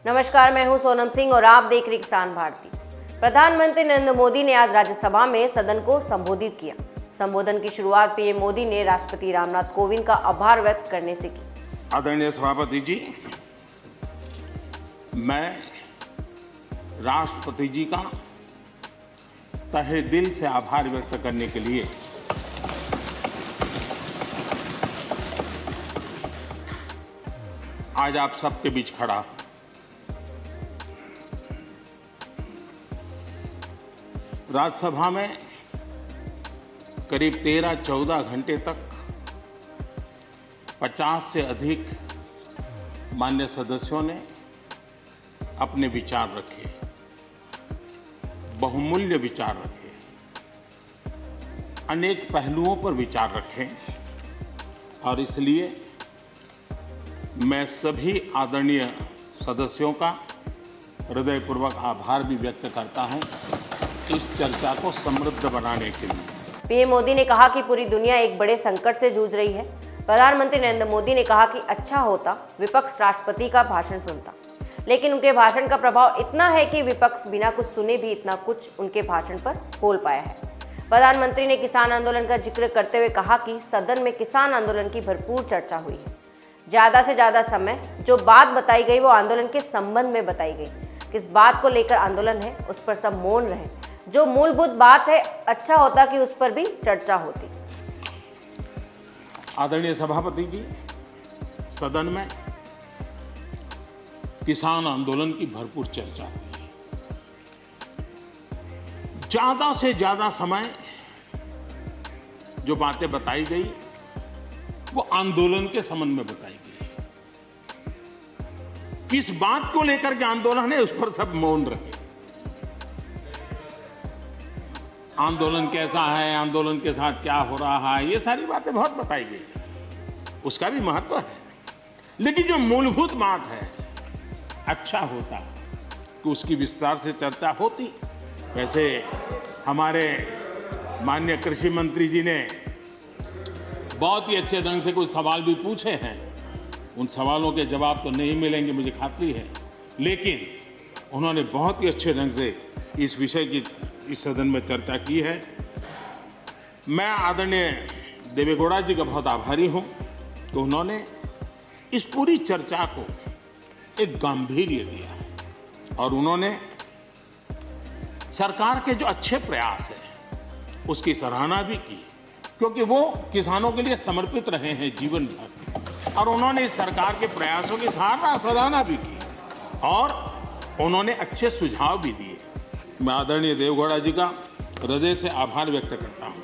नमस्कार, मैं हूं सोनम सिंह और आप देख रहे किसान भारती। प्रधानमंत्री नरेंद्र मोदी ने आज राज्यसभा में सदन को संबोधित किया। संबोधन की शुरुआत पीएम मोदी ने राष्ट्रपति रामनाथ कोविंद का आभार व्यक्त करने से की। आदरणीय सभापति जी, मैं राष्ट्रपति जी का तहे दिल से आभार व्यक्त करने के लिए आज आप सबके बीच खड़ा हूं। राज्यसभा में करीब 13-14 घंटे तक 50 से अधिक माननीय सदस्यों ने अपने विचार रखे, बहुमूल्य विचार रखे, अनेक पहलुओं पर विचार रखे और इसलिए मैं सभी आदरणीय सदस्यों का हृदयपूर्वक आभार भी व्यक्त करता हूं इस चर्चा को समृद्ध बनाने के लिए। पीएम मोदी ने कहा कि पूरी दुनिया एक बड़े संकट से जूझ रही है। प्रधानमंत्री नरेंद्र मोदी ने कहा कि अच्छा होता विपक्ष राष्ट्रपति का भाषण सुनता, लेकिन उनके भाषण का प्रभाव इतना है कि विपक्ष बिना कुछ सुने भी इतना कुछ उनके भाषण पर बोल पाया है। प्रधानमंत्री ने किसान आंदोलन का जिक्र करते हुए कहा कि सदन में किसान आंदोलन की भरपूर चर्चा हुई है। ज़्यादा से ज़्यादा समय जो बात बताई गई वो आंदोलन के संबंध में बताई गई। किस बात को लेकर आंदोलन है उस पर सब मौन रहे। जो मूलभूत बात है, अच्छा होता कि उस पर भी चर्चा होती। आदरणीय सभापति जी, सदन में किसान आंदोलन की भरपूर चर्चा हुई। ज्यादा से ज्यादा समय जो बातें बताई गई वो आंदोलन के संबंध में बताई गई। किस बात को लेकर के आंदोलन है उस पर सब मौन रहे। आंदोलन कैसा है, आंदोलन के साथ क्या हो रहा है, ये सारी बातें बहुत बताई गई, उसका भी महत्व है। लेकिन जो मूलभूत बात है, अच्छा होता कि उसकी विस्तार से चर्चा होती। वैसे हमारे माननीय कृषि मंत्री जी ने बहुत ही अच्छे ढंग से कुछ सवाल भी पूछे हैं। उन सवालों के जवाब तो नहीं मिलेंगे, मुझे खातरी है, लेकिन उन्होंने बहुत ही अच्छे ढंग से इस विषय की इस सदन में चर्चा की है। मैं आदरणीय देवेगौड़ा जी का बहुत आभारी हूं कि उन्होंने इस पूरी चर्चा को एक गांभीर्य दिया और उन्होंने सरकार के जो अच्छे प्रयास हैं उसकी सराहना भी की, क्योंकि वो किसानों के लिए समर्पित रहे हैं जीवन भर, और उन्होंने इस सरकार के प्रयासों की सराहना भी की और उन्होंने अच्छे सुझाव भी दिए। मैं आदरणीय देवेगौड़ा जी का हृदय से आभार व्यक्त करता हूं।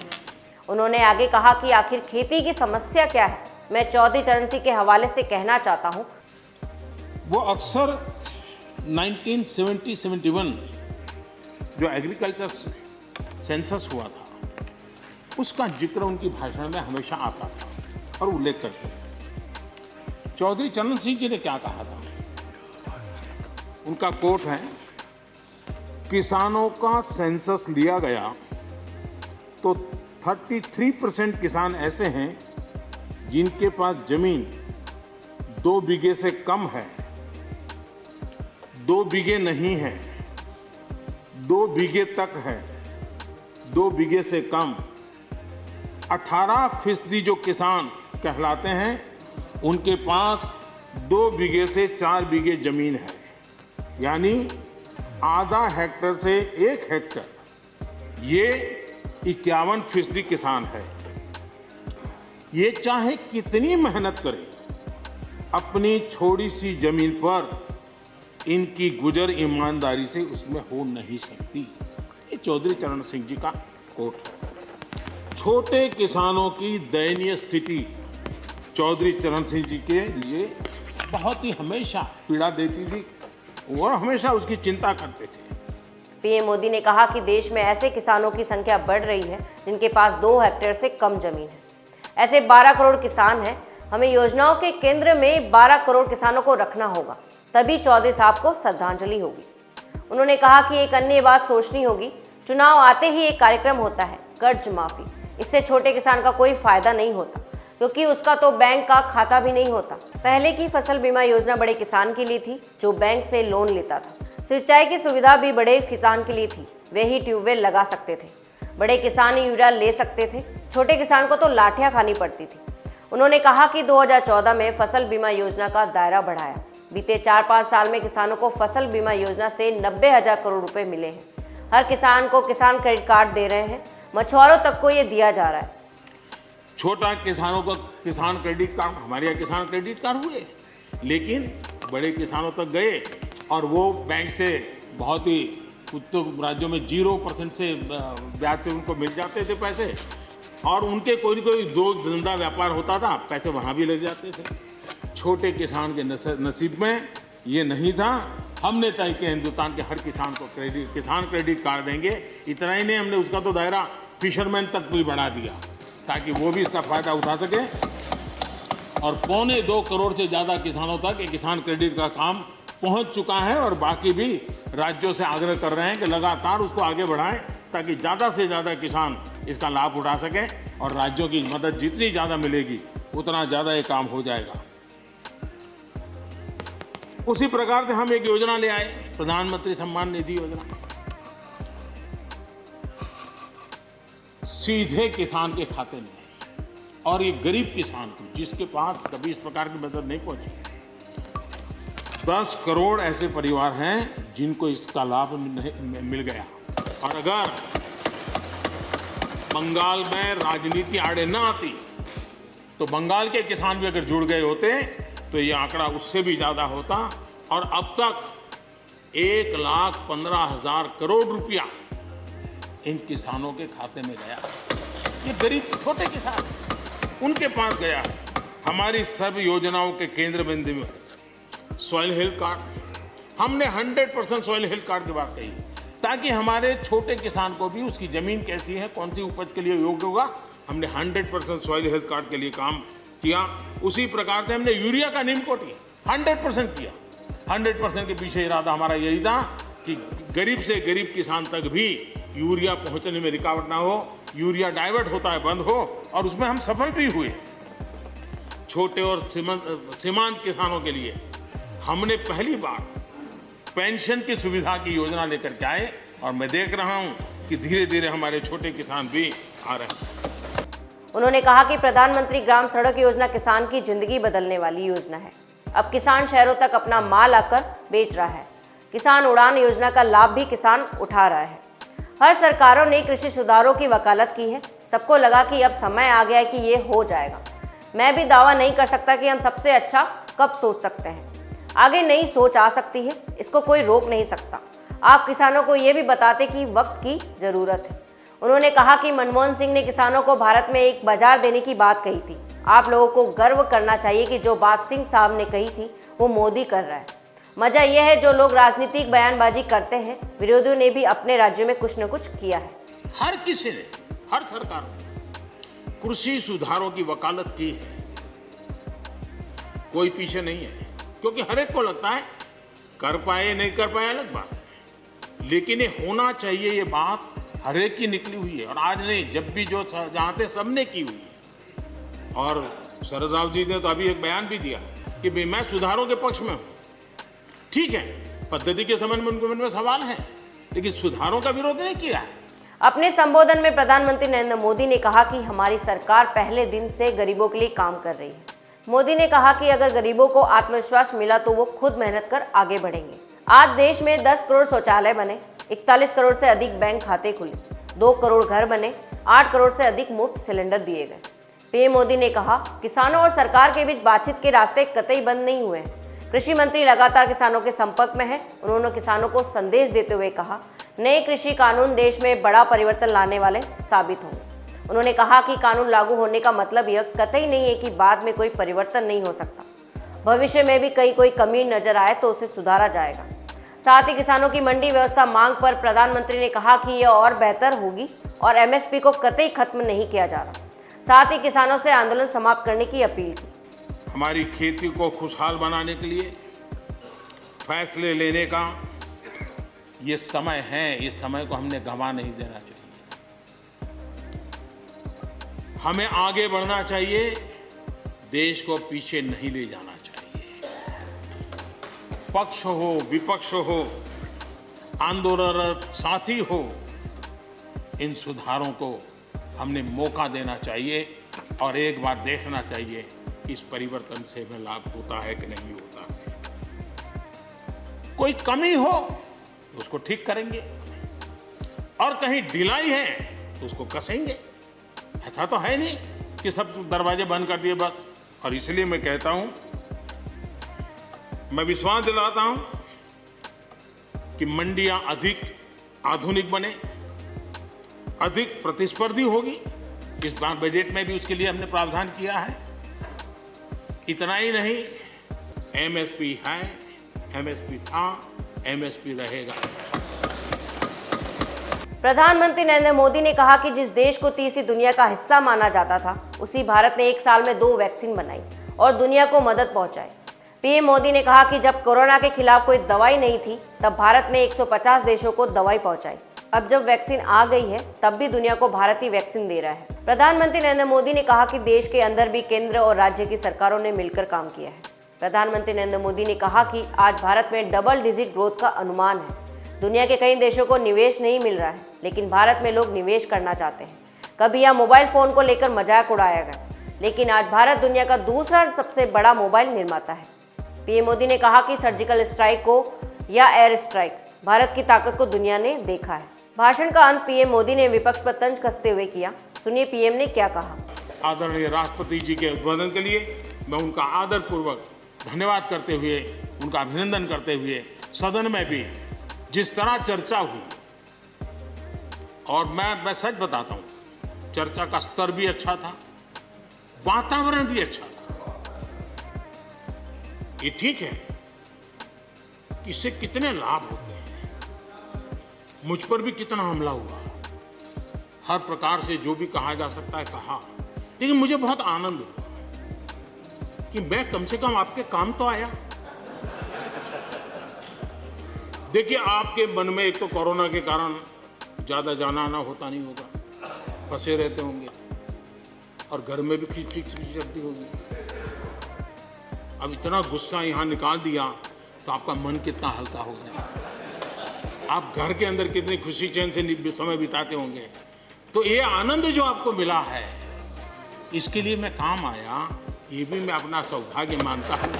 उन्होंने आगे कहा कि आखिर खेती की समस्या क्या है। मैं चौधरी चरण सिंह के हवाले से कहना चाहता हूं, वो अक्सर 1970-71 जो एग्रीकल्चर सेंसस हुआ था उसका जिक्र उनकी भाषण में हमेशा आता था और उल्लेख करते थे। चौधरी चरण सिंह जी ने क्या कहा था, उनका कोट है, किसानों का सेंसस लिया गया तो 33% किसान ऐसे हैं जिनके पास जमीन 2 बीघे से कम है, 2 बीघे नहीं है, 2 बीघे तक है, 2 बीघे से कम। 18% जो किसान कहलाते हैं उनके पास 2 बीघे से 4 बीघे जमीन है, यानी आधा हेक्टेयर से 1 हेक्टेयर, ये 51% किसान है। ये चाहे कितनी मेहनत करें, अपनी छोटी सी जमीन पर इनकी गुजर ईमानदारी से उसमें हो नहीं सकती। ये चौधरी चरण सिंह जी का कोट है। छोटे किसानों की दयनीय स्थिति चौधरी चरण सिंह जी के लिए बहुत ही हमेशा पीड़ा देती थी, वो हमेशा उसकी चिंता करते थे। पीएम मोदी ने कहा कि देश में ऐसे किसानों की संख्या बढ़ रही है जिनके पास 2 हेक्टेयर से कम जमीन है। ऐसे 12 करोड़ किसान हैं। हमें योजनाओं के केंद्र में 12 करोड़ किसानों को रखना होगा, तभी चौधरी साहब को श्रद्धांजलि होगी। उन्होंने कहा कि एक अन्य बात सोचनी होगी, चुनाव आते ही एक कार्यक्रम होता है कर्ज माफी। इससे छोटे किसान का कोई फायदा नहीं होता, क्योंकि उसका तो बैंक का खाता भी नहीं होता। पहले की फसल बीमा योजना बड़े किसान के लिए थी जो बैंक से लोन लेता था। सिंचाई की सुविधा भी बड़े किसान के लिए थी, वे ही ट्यूबवेल लगा सकते थे। बड़े किसान ही यूरिया ले सकते थे, छोटे किसान को तो लाठियां खानी पड़ती थी। उन्होंने कहा कि 2014 में फसल बीमा योजना का दायरा बढ़ाया। बीते 4-5 साल में किसानों को फसल बीमा योजना से 90,000 करोड़ रुपए मिले हैं। हर किसान को किसान क्रेडिट कार्ड दे रहे हैं, मछुआरों तक को ये दिया जा रहा है। छोटा किसानों को किसान क्रेडिट कार्ड, हमारे यहाँ किसान क्रेडिट कार्ड हुए, लेकिन बड़े किसानों तक गए और वो बैंक से बहुत ही कुछ तो राज्यों में 0% से ब्याज से उनको मिल जाते थे पैसे, और उनके कोई न कोई दो धंधा व्यापार होता था, पैसे वहाँ भी लग जाते थे। छोटे किसान के नसीब में ये नहीं था। हमने तय किया हिंदुस्तान के हर किसान को किसान क्रेडिट कार्ड देंगे। इतना ही नहीं, हमने उसका तो दायरा फिशरमैन तक भी बढ़ा दिया ताकि वो भी इसका फायदा उठा सके। और 2.25 करोड़ से ज़्यादा किसानों तक ये किसान क्रेडिट का काम पहुंच चुका है, और बाकी भी राज्यों से आग्रह कर रहे हैं कि लगातार उसको आगे बढ़ाएं ताकि ज़्यादा से ज़्यादा किसान इसका लाभ उठा सकें, और राज्यों की मदद जितनी ज़्यादा मिलेगी उतना ज़्यादा ये काम हो जाएगा। उसी प्रकार से हम एक योजना ले आए, प्रधानमंत्री सम्मान निधि योजना। सीधे किसान के खाते में, और ये गरीब किसान को जिसके पास कभी इस प्रकार की मदद नहीं पहुंची। 10 करोड़ ऐसे परिवार हैं जिनको इसका लाभ मिल गया। और अगर बंगाल में राजनीति आड़े ना आती तो बंगाल के किसान भी अगर जुड़ गए होते तो ये आंकड़ा उससे भी ज़्यादा होता, और अब तक 1,15,000 करोड़ रुपया इन किसानों के खाते में गया। ये गरीब छोटे किसान, उनके पास गया है। हमारी सर्व योजनाओं के केंद्र बिंदु में सॉइल हेल्थ कार्ड, हमने 100% सॉइल हेल्थ कार्ड की बात कही ताकि हमारे छोटे किसान को भी उसकी ज़मीन कैसी है, कौन सी उपज के लिए योग्य होगा, हमने 100% सॉइल हेल्थ कार्ड के लिए काम किया। उसी प्रकार से हमने यूरिया का नीम कोटी 100% किया। 100% के पीछे इरादा हमारा यही था कि गरीब से गरीब किसान तक भी यूरिया पहुंचने में रुकावट ना हो, यूरिया डाइवर्ट होता है बंद हो, और उसमें हम सफल भी हुए। छोटे और सीमांत किसानों के लिए हमने पहली बार पेंशन की सुविधा की योजना लेकर के आए, और मैं देख रहा हूं कि धीरे धीरे हमारे छोटे किसान भी आ रहे हैं। उन्होंने कहा कि प्रधानमंत्री ग्राम सड़क योजना किसान की जिंदगी बदलने वाली योजना है। अब किसान शहरों तक अपना माल आकर बेच रहा है। किसान उड़ान योजना का लाभ भी किसान उठा रहा है। हर सरकारों ने कृषि सुधारों की वकालत की है। सबको लगा कि अब समय आ गया है कि ये हो जाएगा। मैं भी दावा नहीं कर सकता कि हम सबसे अच्छा कब सोच सकते हैं। आगे नई सोच आ सकती है, इसको कोई रोक नहीं सकता। आप किसानों को ये भी बताते कि वक्त की जरूरत है। उन्होंने कहा कि मनमोहन सिंह ने किसानों को भारत में एक बाजार देने की बात कही थी। आप लोगों को गर्व करना चाहिए कि जो बात सिंह साहब ने कही थी वो मोदी कर रहा है। मजा यह है जो लोग राजनीतिक बयानबाजी करते हैं, विरोधियों ने भी अपने राज्यों में कुछ न कुछ किया है। हर किसी ने, हर सरकार ने कृषि सुधारों की वकालत की है, कोई पीछे नहीं है, क्योंकि हर एक को लगता है कर पाए नहीं कर पाए अलग बात है, लेकिन ये होना चाहिए। ये बात हर एक की निकली हुई है, और आज नहीं, जब भी जो जहाँ थे सबने की हुई है। और शरद राव जी ने तो अभी एक बयान भी दिया कि भाई मैं सुधारों के पक्ष में हूँ। ठीक है, पद्धति के संबंध में उनके मन में सवाल है, लेकिन सुधारों का विरोध नहीं किया है। अपने संबोधन में प्रधानमंत्री नरेंद्र मोदी ने कहा कि हमारी सरकार पहले दिन से गरीबों के लिए काम कर रही है। मोदी ने कहा कि अगर गरीबों को आत्मविश्वास मिला तो वो खुद मेहनत कर आगे बढ़ेंगे। आज देश में 10 करोड़ शौचालय बने, 41 करोड़ से अधिक बैंक खाते खुले, 2 करोड़ घर बने, 8 करोड़ से अधिक मुफ्त सिलेंडर दिए गए। पीएम मोदी ने कहा किसानों और सरकार के बीच बातचीत के रास्ते कतई बंद नहीं हुए हैं। कृषि मंत्री लगातार किसानों के संपर्क में है। उन्होंने किसानों को संदेश देते हुए कहा नए कृषि कानून देश में बड़ा परिवर्तन लाने वाले साबित होंगे। उन्होंने कहा कि कानून लागू होने का मतलब यह कतई नहीं है कि बाद में कोई परिवर्तन नहीं हो सकता। भविष्य में भी कोई कमी नजर आए तो उसे सुधारा जाएगा। साथ ही किसानों की मंडी व्यवस्था मांग पर प्रधानमंत्री ने कहा कि यह और बेहतर होगी और एमएसपी को कतई खत्म नहीं किया जा रहा। साथ ही किसानों से आंदोलन समाप्त करने की अपील की। हमारी खेती को खुशहाल बनाने के लिए फैसले लेने का ये समय है, इस समय को हमने गंवा नहीं देना चाहिए। हमें आगे बढ़ना चाहिए देश को पीछे नहीं ले जाना चाहिए। पक्ष हो, विपक्ष हो, आंदोलनरत साथी हो, इन सुधारों को हमने मौका देना चाहिए और एक बार देखना चाहिए कि इस परिवर्तन से हमें लाभ होता है कि नहीं होता है। कोई कमी हो तो उसको ठीक करेंगे और कहीं ढिलाई है तो उसको कसेंगे। ऐसा तो है नहीं कि सब दरवाजे बंद कर दिए बस। और इसलिए मैं कहता हूं, मैं विश्वास दिलाता हूं कि मंडियां अधिक आधुनिक बने, अधिक प्रतिस्पर्धी होगी। इस बार बजट में भी उसके लिए हमने प्रावधान किया है। इतना ही नहीं, एमएसपी है, एमएसपी था, एमएसपी रहेगा। प्रधानमंत्री नरेंद्र मोदी ने कहा कि जिस देश को तीसरी दुनिया का हिस्सा माना जाता था, उसी भारत ने एक साल में 2 वैक्सीन बनाई और दुनिया को मदद पहुंचाई। पीएम मोदी ने कहा कि जब कोरोना के खिलाफ कोई दवाई नहीं थी, तब भारत ने 150 देशों को दवाई पहुंचाई। अब जब वैक्सीन आ गई है, तब भी दुनिया को भारत ही वैक्सीन दे रहा है। प्रधानमंत्री नरेंद्र मोदी ने कहा कि देश के अंदर भी केंद्र और राज्य की सरकारों ने मिलकर काम किया है। प्रधानमंत्री नरेंद्र मोदी ने कहा कि आज भारत में डबल डिजिट ग्रोथ का अनुमान है। दुनिया के कई देशों को निवेश नहीं मिल रहा है, लेकिन भारत में लोग निवेश करना चाहते हैं। कभी यहाँ मोबाइल फोन को लेकर मजाक उड़ाया गया, लेकिन आज भारत दुनिया का दूसरा सबसे बड़ा मोबाइल निर्माता है। पीएम मोदी ने कहा कि सर्जिकल स्ट्राइक को या एयर स्ट्राइक, भारत की ताकत को दुनिया ने देखा है। भाषण का अंत पीएम मोदी ने विपक्ष पर तंज कसते हुए किया। सुनिए पीएम ने क्या कहा। आदरणीय राष्ट्रपति जी के उद्बोधन के लिए मैं उनका आदरपूर्वक धन्यवाद करते हुए, उनका अभिनंदन करते हुए, सदन में भी जिस तरह चर्चा हुई, और मैं सच बताता हूं, चर्चा का स्तर भी अच्छा था, वातावरण भी अच्छा था। ये ठीक है कि इससे कितने लाभ होते हैं, मुझ पर भी कितना हमला हुआ, हर प्रकार से जो भी कहा जा सकता है कहा, लेकिन मुझे बहुत आनंद हुआ कि मैं कम से कम आपके काम तो आया। देखिए, आपके मन में एक तो कोरोना के कारण ज्यादा जाना आना होता नहीं होगा, फंसे रहते होंगे और घर में भी खिचखिच चलती होगी। अब इतना गुस्सा यहाँ निकाल दिया तो आपका मन कितना हल्का हो गया, आप घर के अंदर कितनी खुशी चैन से समय बिताते होंगे। तो ये आनंद जो आपको मिला है, इसके लिए मैं काम आया, ये भी मैं अपना सौभाग्य मानता हूँ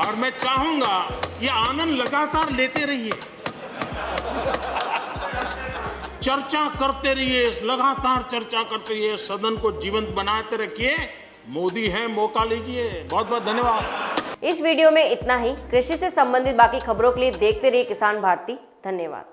और मैं चाहूंगा ये आनंद लगातार लेते रहिए, चर्चा करते रहिए, लगातार चर्चा करते रहिए, सदन को जीवंत बनाते रखिए। मोदी है, मौका लीजिए। बहुत बहुत धन्यवाद। इस वीडियो में इतना ही। कृषि से संबंधित बाकी खबरों के लिए देखते रहिए किसान भारती। धन्यवाद।